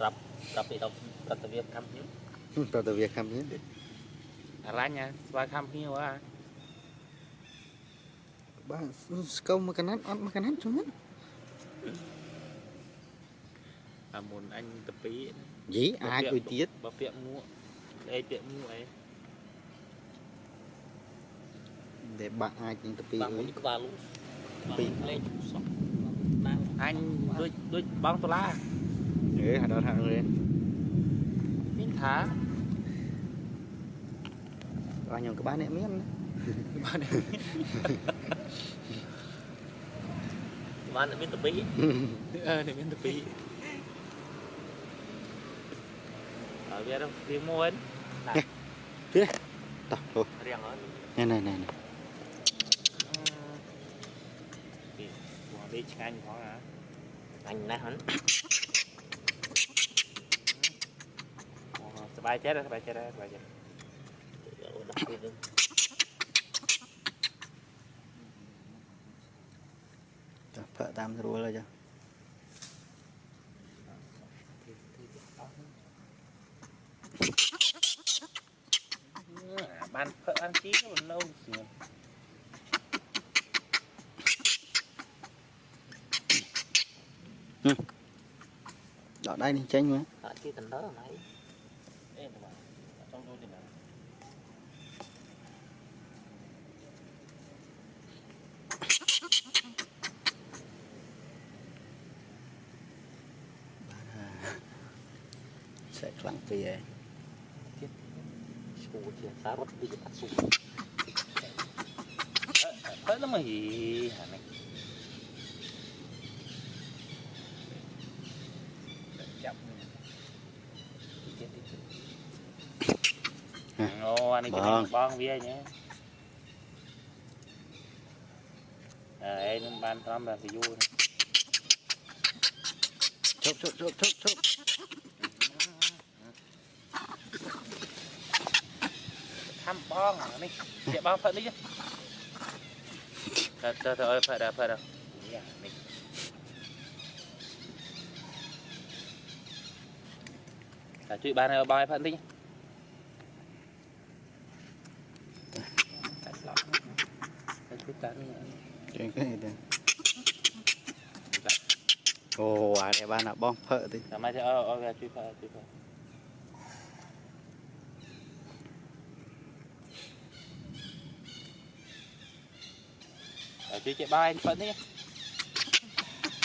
รับไปเราตัดตะเวียนทำนี้ tao từ việc làm nhé lá nha và thăm nhiều quá ba câu mà cái nát cho hết muốn anh tập bí gì ai tôi tiết bà tiệm mua đây tiệm mua ấy để bạn ai cũng tập bạn muốn qua luôn Pi. lên anh đôi băng tôi la ừ hả đó thằng lên miếng thả bao nhiêu cái bán em miếng bạn là miếng tập bí này miếng tập bí ở biết đâu đi mua ấy phía này tao thôi riêng ở này đi anh khó hả anh nè hắn bài chết rồi bài chết phở tam rồi là chưa ban phở ăn chí nó còn lâu xíu đó đây đi tranh mà chi tình đó này trong đôi thì nào sẽ lặng về sù thì xa rất đi bắt sù phở nó mà gì hả này ô anh ấy bong bia nhé em ban thăm là phải vui chốt thăm bong hả này sẽ bong phận đi chứ thôi phải đâu cả chuyện ban này bong phận đi cái này ồ à để bạn nào bom phở thì mai thì về truy phở truy chạy ba anh phận đi